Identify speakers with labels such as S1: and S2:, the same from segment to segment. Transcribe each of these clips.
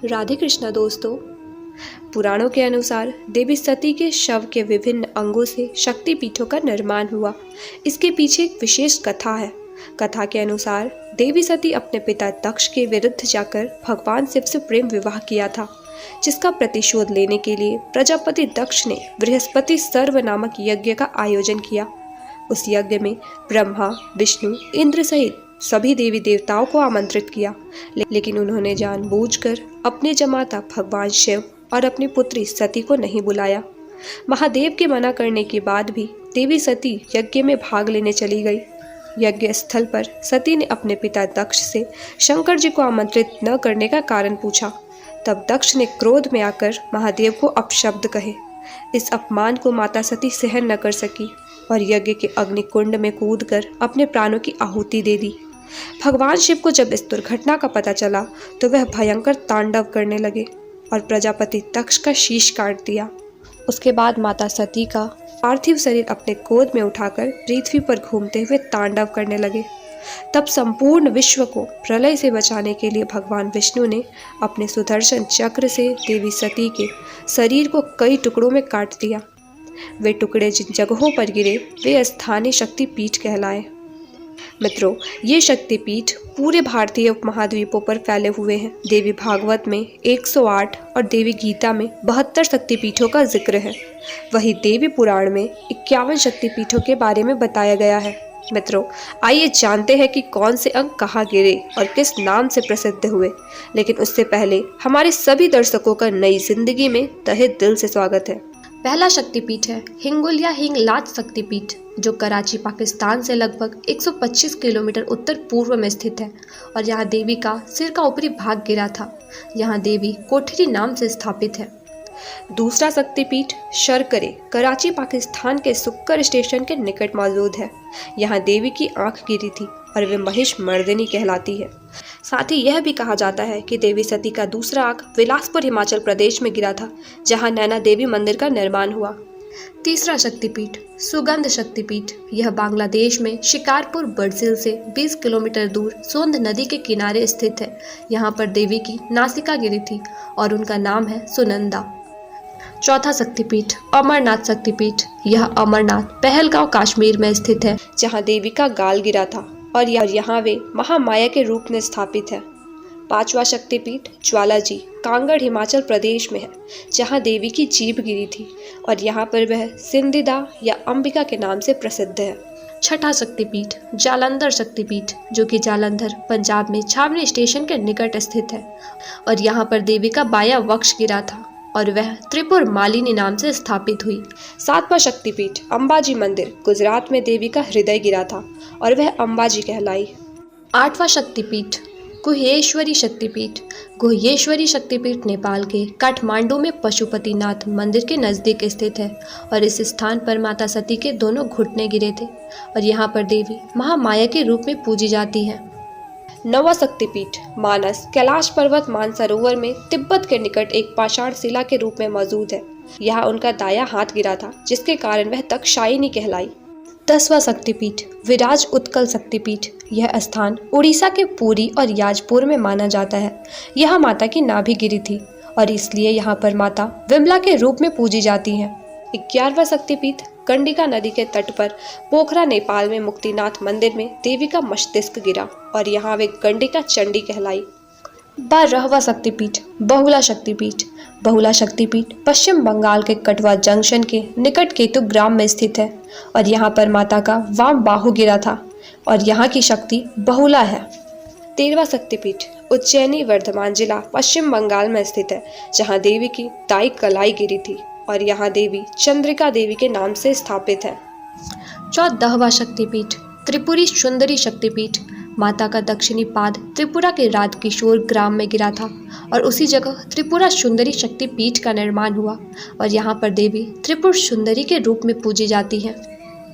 S1: राधे कृष्णा दोस्तों। पुराणों के अनुसार देवी सती के शव के विभिन्न अंगों से शक्ति पीठों का निर्माण हुआ। इसके पीछे एक विशेष कथा है। कथा के अनुसार देवी सती अपने पिता दक्ष के विरुद्ध जाकर भगवान शिव से प्रेम विवाह किया था, जिसका प्रतिशोध लेने के लिए प्रजापति दक्ष ने बृहस्पति सर्व नामक यज्ञ का आयोजन किया। उस यज्ञ में ब्रह्मा, विष्णु, इंद्र सहित सभी देवी देवताओं को आमंत्रित किया, लेकिन उन्होंने जानबूझकर अपने जमाता भगवान शिव और अपनी पुत्री सती को नहीं बुलाया। महादेव के मना करने के बाद भी देवी सती यज्ञ में भाग लेने चली गई। यज्ञ स्थल पर सती ने अपने पिता दक्ष से शंकर जी को आमंत्रित न करने का कारण पूछा। तब दक्ष ने क्रोध में आकर महादेव को अपशब्द कहे। इस अपमान को माता सती सहन न कर सकी और यज्ञ के अग्निकुंड में कूदकर अपने प्राणों की आहुति दे दी। भगवान शिव को जब इस दुर्घटना का पता चला तो वह भयंकर तांडव करने लगे और प्रजापति दक्ष का शीश काट दिया। उसके बाद माता सती का पार्थिव शरीर अपने गोद में उठाकर पृथ्वी पर घूमते हुए तांडव करने लगे। तब संपूर्ण विश्व को प्रलय से बचाने के लिए भगवान विष्णु ने अपने सुदर्शन चक्र से देवी सती के शरीर को कई टुकड़ों में काट दिया। वे टुकड़े जिन जगहों पर गिरे वे स्थानीय शक्तिपीठ कहलाए। मित्रों, ये शक्तिपीठ पूरे भारतीय उपमहाद्वीपों पर फैले हुए हैं। देवी भागवत में 108 और देवी गीता में 72 शक्तिपीठों का जिक्र है। वहीं देवी पुराण में 51 शक्तिपीठों के बारे में बताया गया है। मित्रों, आइए जानते हैं कि कौन से अंग कहाँ गिरे और किस नाम से प्रसिद्ध हुए। लेकिन उससे पहले हमारे सभी दर्शकों का नई जिंदगी में तहे दिल से स्वागत है। पहला शक्तिपीठ है हिंगुल या हिंगलाज शक्तिपीठ, जो कराची पाकिस्तान से लगभग 125 किलोमीटर उत्तर पूर्व में स्थित है और यहाँ देवी का सिर का ऊपरी भाग गिरा था। यहाँ देवी कोठरी नाम से स्थापित है। दूसरा शक्तिपीठ शर्करे कराची पाकिस्तान के सुक्कर स्टेशन के निकट मौजूद है। यहाँ देवी की आंख गिरी थी और वे महिष मर्दिनी कहलाती है। साथ ही यह भी कहा जाता है कि देवी सती का दूसरा आंख बिलासपुर हिमाचल प्रदेश में गिरा था, जहाँ नैना देवी मंदिर का निर्माण हुआ। तीसरा शक्तिपीठ सुगंध शक्तिपीठ, यह बांग्लादेश में शिकारपुर बड़सिल से 20 किलोमीटर दूर सोंध नदी के किनारे स्थित है। यहाँ पर देवी की नासिका गिरी थी और उनका नाम है सुनंदा। चौथा शक्तिपीठ अमरनाथ शक्तिपीठ, यह अमरनाथ पहलगांव कश्मीर में स्थित है, जहाँ देवी का गाल गिरा था और यहाँ वे महामाया के रूप में स्थापित है। पांचवा शक्तिपीठ ज्वालाजी कांगड़ हिमाचल प्रदेश में है, जहाँ देवी की जीभ गिरी थी और यहाँ पर वह सिंधिदा या अंबिका के नाम से प्रसिद्ध है। छठा शक्तिपीठ जालंधर शक्तिपीठ, जो कि जालंधर पंजाब में छावनी स्टेशन के निकट स्थित है और यहाँ पर देवी का बायां वक्ष गिरा था और वह त्रिपुर मालिनी नाम से स्थापित हुई। सातवां शक्तिपीठ अंबाजी मंदिर गुजरात में देवी का हृदय गिरा था और वह अंबाजी कहलाई। आठवां शक्तिपीठ गुह्येश्वरी शक्तिपीठ, गुह्येश्वरी शक्तिपीठ नेपाल के काठमांडू में पशुपतिनाथ मंदिर के नज़दीक स्थित है और इस स्थान पर माता सती के दोनों घुटने गिरे थे और यहाँ पर देवी महामाया के रूप में पूजी जाती है। नवा शक्तिपीठ मानस कैलाश पर्वत मानसरोवर में तिब्बत के निकट एक पाषाण शिला के रूप में मौजूद है। यहाँ उनका दायां हाथ गिरा था, जिसके कारण वह तक्षायिनी कहलाई। 10वां शक्तिपीठ विराज उत्कल शक्तिपीठ, यह स्थान उड़ीसा के पुरी और याजपुर में माना जाता है। यहाँ माता की नाभि गिरी थी और इसलिए यहाँ पर माता विमला के रूप में पूजी जाती हैं। 11वां शक्तिपीठ गंडिका नदी के तट पर पोखरा नेपाल में मुक्तिनाथ मंदिर में देवी का मस्तिष्क गिरा और यहाँ वे गंडिका चंडी कहलाई। 12वां शक्तिपीठ बहुला शक्तिपीठ, बहुला शक्तिपीठ पश्चिम बंगाल के कटवा जंक्शन के निकट केतु ग्राम में स्थित है और यहाँ पर माता का वाम बाहु गिरा था और यहाँ की शक्ति बहुला है। 13वां शक्तिपीठ उज्जैनी वर्धमान जिला पश्चिम बंगाल में स्थित है, जहाँ देवी की दाई कलाई गिरी थी और यहाँ देवी चंद्रिका देवी के नाम से स्थापित है। 14वां शक्तिपीठ त्रिपुरी सुंदरी शक्तिपीठ, माता का दक्षिणी पाद त्रिपुरा के राजकिशोर ग्राम में गिरा था और उसी जगह त्रिपुरा सुंदरी शक्तिपीठ का निर्माण हुआ और यहाँ पर देवी त्रिपुर सुंदरी के रूप में पूजी जाती है।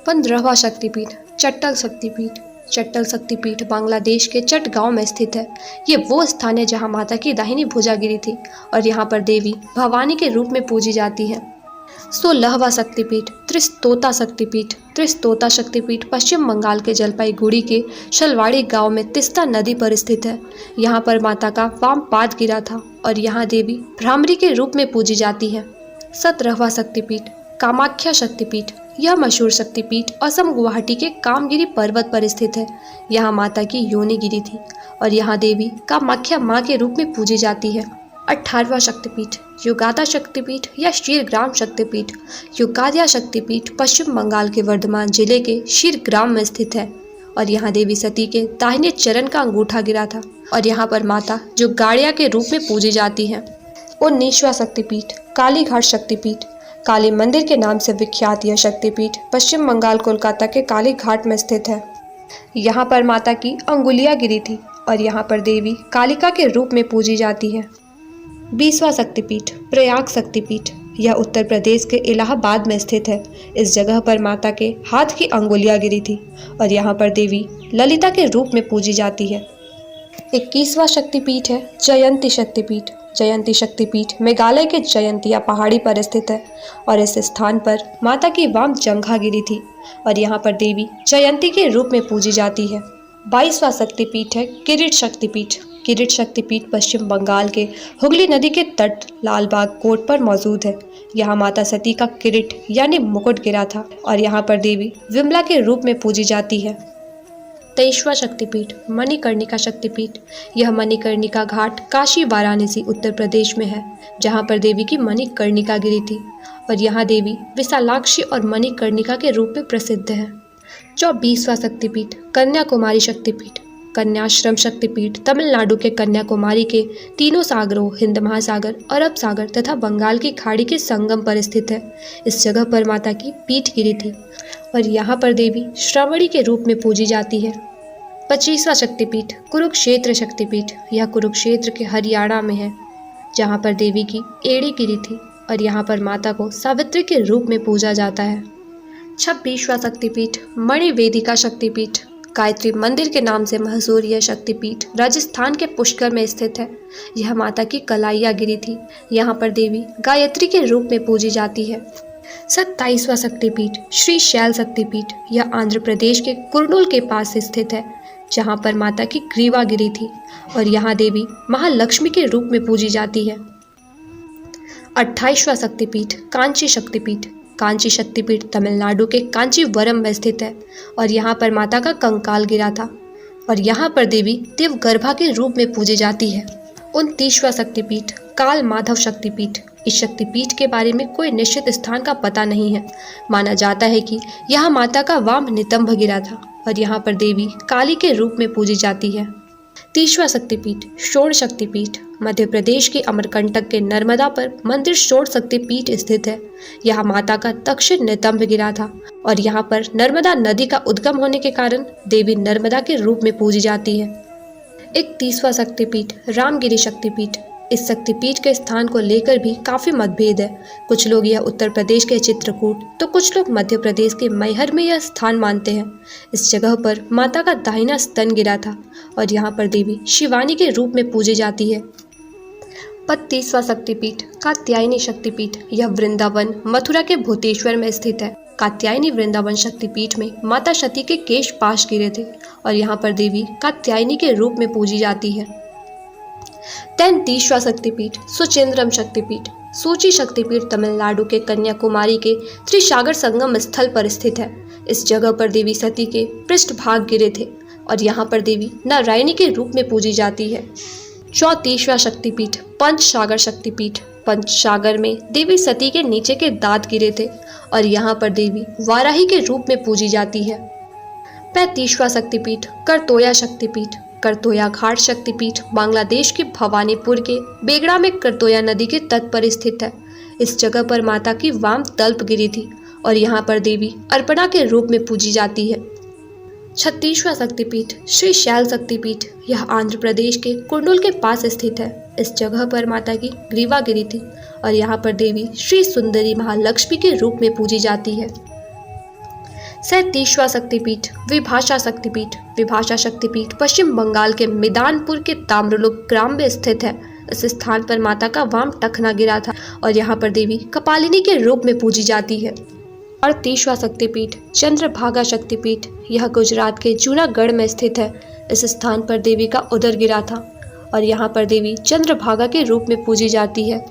S1: 15वां शक्तिपीठ चट्टल शक्तिपीठ, चट्टल शक्तिपीठ बांग्लादेश के चटगांव में स्थित है। ये वो स्थान है जहाँ माता की दाहिनी भुजा गिरी थी और यहाँ पर देवी भवानी के रूप में पूजी जाती है। 16वां शक्तिपीठ त्रिस्तोता शक्तिपीठ। त्रिस्तोता शक्तिपीठ पश्चिम बंगाल के जलपाईगुड़ी के शलवाड़ी गांव में तीस्ता नदी पर स्थित है। यहाँ पर माता का वाम पाद गिरा था और यहाँ देवी भ्रामरी के रूप में पूजी जाती है। 17वां शक्तिपीठ कामाख्या शक्तिपीठ। यह मशहूर शक्तिपीठ असम गुवाहाटी के कामगिरी पर्वत पर स्थित है। यहाँ माता की योनि गिरी थी और यहाँ देवी कामाख्या माँ के रूप में पूजी जाती है। 18वां शक्तिपीठ युगादा शक्तिपीठ या शीरग्राम शक्तिपीठ। युगादिया शक्तिपीठ पश्चिम बंगाल के वर्धमान जिले के शीरग्राम में स्थित है और यहाँ देवी सती के दाहिने चरण का अंगूठा गिरा था और यहाँ पर माता जुगाड़िया के रूप में पूजी जाती है। 19वां शक्तिपीठ कालीघाट शक्तिपीठ। काली मंदिर के नाम से विख्यात यह शक्तिपीठ पश्चिम बंगाल कोलकाता के कालीघाट में स्थित है। यहाँ पर माता की अंगुलियाँ गिरी थी और यहाँ पर देवी कालिका के रूप में पूजी जाती है। 20वां शक्तिपीठ प्रयाग शक्तिपीठ। यह उत्तर प्रदेश के इलाहाबाद में स्थित है। इस जगह पर माता के हाथ की अंगुलियाँ गिरी थी और यहाँ पर देवी ललिता के रूप में पूजी जाती है। 21वां शक्तिपीठ है जयंती शक्तिपीठ। जयंती शक्तिपीठ मेघालय के जयंतिया पहाड़ी पर स्थित है और इस स्थान पर माता की वाम जंघा गिरी थी और यहाँ पर देवी जयंती के रूप में पूजी जाती है। 22वां शक्तिपीठ है किरीट शक्तिपीठ। किरीट शक्तिपीठ पश्चिम बंगाल के हुगली नदी के तट लालबाग कोट पर मौजूद है। यहाँ माता सती का किरीट यानी मुकुट गिरा था और यहाँ पर देवी विमला के रूप में पूजी जाती है। 23वां शक्तिपीठ मणिकर्णिका शक्तिपीठ। यह मणिकर्णिका घाट काशी वाराणसी उत्तर प्रदेश में है, जहाँ पर देवी की मणिकर्णिका गिरी थी और यहाँ देवी विशालाक्षी और मणिकर्णिका के रूप में प्रसिद्ध है। 24वां शक्तिपीठ कन्याकुमारी शक्तिपीठ। कन्याश्रम शक्तिपीठ तमिलनाडु के कन्याकुमारी के तीनों सागरों हिंद महासागर, अरब सागर तथा बंगाल की खाड़ी के संगम पर स्थित है। इस जगह पर माता की पीठ गिरी थी और यहाँ पर देवी श्रावणी के रूप में पूजी जाती है। 25वां शक्तिपीठ कुरुक्षेत्र शक्तिपीठ। यह कुरुक्षेत्र के हरियाणा में है, जहाँ पर देवी की एड़ी गिरी थी और यहाँ पर माता को सावित्री के रूप में पूजा जाता है। 26वां शक्तिपीठ मणिवेदिका शक्तिपीठ। गायत्री मंदिर के नाम से मशहूर यह शक्तिपीठ राजस्थान के पुष्कर में स्थित है। यह माता की कलाइयाँ गिरी थी। यहाँ पर देवी गायत्री के रूप में पूजी जाती है। 27वां शक्तिपीठ श्री शैल शक्तिपीठ। यह आंध्र प्रदेश के कुर्नूल के पास स्थित है, जहाँ पर माता की ग्रीवा गिरी थी और यहाँ देवी महालक्ष्मी के रूप में पूजी जाती है। 28वां शक्तिपीठ कांची शक्तिपीठ। कांची शक्तिपीठ तमिलनाडु के कांचीवरम में स्थित है और यहाँ पर माता का कंकाल गिरा था और यहाँ पर देवी देवगर्भा के रूप में पूजी जाती है। 29वां शक्तिपीठ काल माधव शक्तिपीठ। इस शक्तिपीठ के बारे में कोई निश्चित स्थान का पता नहीं है। माना जाता है कि यहाँ माता का वाम नितंब गिरा था और यहाँ पर देवी काली के रूप में पूजी जाती है। 30वां शक्तिपीठ शोण शक्तिपीठ। मध्य प्रदेश के अमरकंटक के नर्मदा पर मंदिर शोण शक्तिपीठ स्थित है। यहाँ माता का दक्षिण नितंब गिरा था और यहाँ पर नर्मदा नदी का उद्गम होने के कारण देवी नर्मदा के रूप में पूजी जाती है। 31वां शक्तिपीठ रामगिरी शक्तिपीठ। इस शक्तिपीठ के स्थान को लेकर भी काफी मतभेद है। कुछ लोग यह उत्तर प्रदेश के चित्रकूट तो कुछ लोग मध्य प्रदेश के मैहर में यह स्थान मानते हैं। इस जगह पर माता का दाहिना स्तन गिरा था और यहाँ पर देवी शिवानी के रूप में पूजी जाती है। 32वां शक्तिपीठ कात्यायनी शक्तिपीठ। यह वृंदावन मथुरा के भूतेश्वर में स्थित है। कात्यायनी वृंदावन शक्तिपीठ में माता सती के केश पाश गिरे थे और यहाँ पर देवी कात्यायनी के रूप में पूजी जाती है। 33वां शक्तिपीठ सुचेंद्रम शक्तिपीठ। सूची शक्तिपीठ तमिलनाडु के कन्याकुमारी के त्रिसागर संगम स्थल पर स्थित है। इस जगह पर देवी सती के पृष्ठभाग गिरे थे और यहाँ पर देवी नारायणी के रूप में पूजी जाती है। 34वां शक्तिपीठ पंचसागर शक्तिपीठ। पंचसागर में देवी सती के नीचे के दांत गिरे थे और यहाँ पर देवी वाराही के रूप में पूजी जाती है। 35वां शक्तिपीठ करतोया शक्तिपीठ। करतोया घाट शक्तिपीठ बांग्लादेश के भवानीपुर के बेगड़ा में करतोया नदी के तट पर स्थित है। इस जगह पर माता की वाम तल्प गिरी थी और यहाँ पर देवी अर्पणा के रूप में पूजी जाती है। 36वां शक्तिपीठ श्री शैल शक्तिपीठ। यह आंध्र प्रदेश के कुर्नूल के पास स्थित है। इस जगह पर माता की ग्रीवा गिरी थी और यहाँ पर देवी श्री सुंदरी महालक्ष्मी के रूप में पूजी जाती है। 37वां शक्तिपीठ विभाषा शक्तिपीठ। विभाषा शक्तिपीठ पश्चिम बंगाल के मिदानपुर के ताम्रलुक ग्राम में स्थित है। इस स्थान पर माता का वाम टखना गिरा था और यहाँ पर देवी कपालिनी के रूप में पूजी जाती है। और 30वां शक्तिपीठ चंद्रभागा शक्तिपीठ, यह गुजरात के जूनागढ़ में स्थित है। इस स्थान पर देवी का उदर गिरा था और यहाँ पर देवी चंद्रभागा के रूप में पूजी जाती है।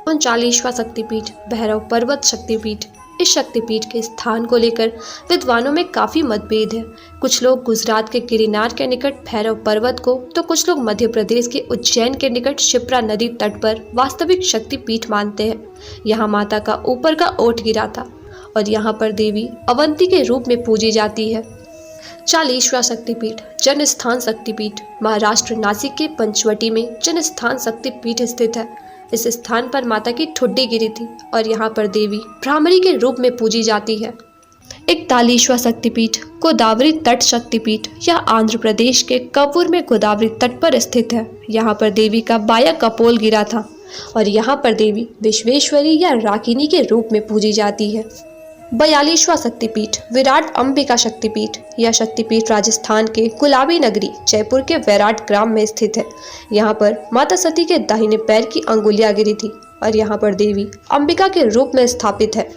S1: 39वां शक्तिपीठ भैरव पर्वत शक्तिपीठ, इस शक्तिपीठ के स्थान को लेकर विद्वानों में काफ़ी मतभेद है। कुछ लोग गुजरात के गिरिनार के निकट भैरव पर्वत को, तो कुछ लोग मध्य प्रदेश के उज्जैन के निकट शिप्रा नदी तट पर वास्तविक शक्तिपीठ मानते हैं। यहाँ माता का ऊपर का ओट गिरा था और यहाँ पर देवी अवंती के रूप में पूजी जाती है। 40वां शक्तिपीठ जनस्थान शक्तिपीठ, महाराष्ट्र नासिक के पंचवटी में जनस्थान शक्तिपीठ स्थित है। इस स्थान पर माता की ठुड्डी गिरी थी और यहाँ पर देवी भ्रामरी के रूप में पूजी जाती है। 41वां शक्तिपीठ गोदावरी तट शक्तिपीठ, यह आंध्र प्रदेश के कव्वूर में गोदावरी तट पर स्थित है। यहाँ पर देवी का बाया कपोल गिरा था और यहाँ पर देवी विश्वेश्वरी या राकिनी के रूप में पूजी जाती है। 42वां शक्तिपीठ विराट अंबिका शक्तिपीठ, यह शक्तिपीठ राजस्थान के गुलाबी नगरी जयपुर के वैराट ग्राम में स्थित है। यहाँ पर माता सती के दाहिने पैर की अंगुलियां गिरी थी और यहाँ पर देवी अंबिका के रूप में स्थापित है।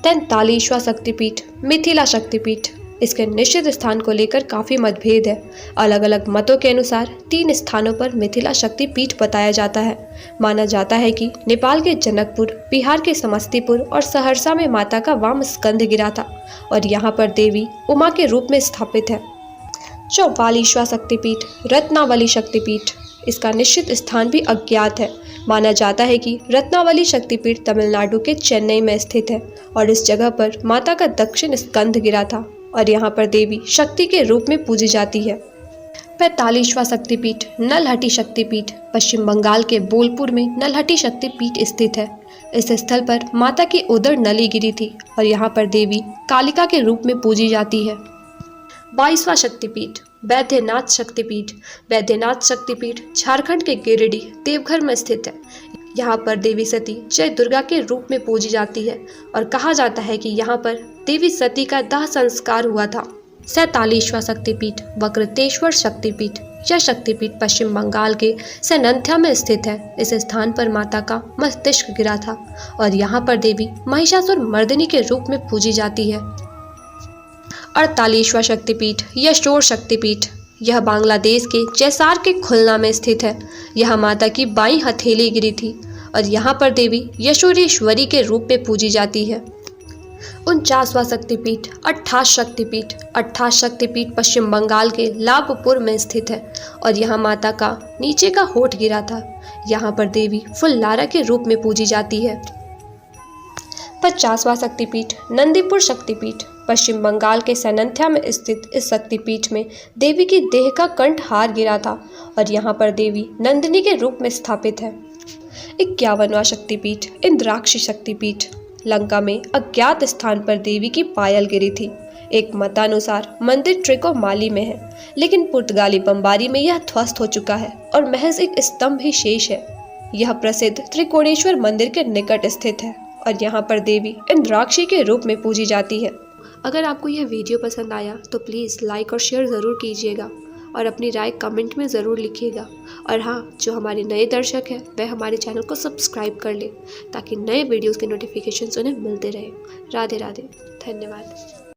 S1: 43वां शक्तिपीठ मिथिला शक्तिपीठ, इसके निश्चित स्थान को लेकर काफ़ी मतभेद है। अलग अलग मतों के अनुसार 3 स्थानों पर मिथिला शक्तिपीठ बताया जाता है। माना जाता है कि नेपाल के जनकपुर, बिहार के समस्तीपुर और सहरसा में माता का वाम स्कंध गिरा था और यहाँ पर देवी उमा के रूप में स्थापित है। 44वां शक्तिपीठ रत्नावली शक्तिपीठ, इसका निश्चित स्थान भी अज्ञात है। माना जाता है कि रत्नावली शक्तिपीठ तमिलनाडु के चेन्नई में स्थित है और इस जगह पर माता का दक्षिण स्कंध गिरा था और यहाँ पर देवी शक्ति के रूप में पूजी जाती है। 45वां शक्तिपीठ नलहटी शक्तिपीठ, पश्चिम बंगाल के बोलपुर में नलहटी शक्तिपीठ स्थित है। इस स्थल पर माता की उदर नली गिरी थी और यहाँ पर देवी कालिका के रूप में पूजी जाती है। 22वां शक्तिपीठ वैद्यनाथ शक्तिपीठ, वैद्यनाथ शक्तिपीठ झारखंड के गिरिडीह देवघर में स्थित है। यहाँ पर देवी सती जय दुर्गा के रूप में पूजी जाती है और कहा जाता है कि यहाँ पर देवी सती का दाह संस्कार हुआ था। 47वां शक्तिपीठ वक्रतेश्वर शक्तिपीठ, यह शक्तिपीठ पश्चिम बंगाल के सैनंथ्या में स्थित है। इस स्थान पर माता का मस्तिष्क गिरा था और यहाँ पर देवी महिषासुर मर्दिनी के रूप में पूजी जाती है। 48वां शक्तिपीठ यशोर शक्तिपीठ, यह बांग्लादेश के जैसार के खुलना में स्थित है। यह माता की बाईं हथेली गिरी थी और यहाँ पर देवी यशोरेश्वरी के रूप में पूजी जाती है। 49वां शक्तिपीठ अट्ठास शक्तिपीठ, अट्ठास शक्तिपीठ पश्चिम बंगाल के लाभपुर में स्थित है और यहाँ माता का नीचे का होठ गिरा था। यहाँ पर देवी फुल्लारा के रूप में पूजी जाती है। 50वां शक्तिपीठ नंदीपुर शक्तिपीठ, पश्चिम बंगाल के सैनंथ्या में स्थित इस शक्तिपीठ में देवी की देह का कंठहार गिरा था और यहाँ पर देवी नंदिनी के रूप में स्थापित है। 51वां शक्तिपीठ इंद्राक्षी शक्तिपीठ, लंका में अज्ञात स्थान पर देवी की पायल गिरी थी। एक मतानुसार मंदिर ट्रिकोमाली में है, लेकिन पुर्तगाली बमबारी में यह ध्वस्त हो चुका है और महज एक स्तंभ ही शेष है। यह प्रसिद्ध त्रिकोणेश्वर मंदिर के निकट स्थित है और यहाँ पर देवी इंद्राक्षी के रूप में पूजी जाती है। अगर आपको यह वीडियो पसंद आया तो प्लीज़ लाइक और शेयर ज़रूर कीजिएगा और अपनी राय कमेंट में ज़रूर लिखिएगा। और हाँ, जो हमारे नए दर्शक हैं वह हमारे चैनल को सब्सक्राइब कर ले ताकि नए वीडियोस के नोटिफिकेशंस उन्हें मिलते रहे। राधे राधे, धन्यवाद।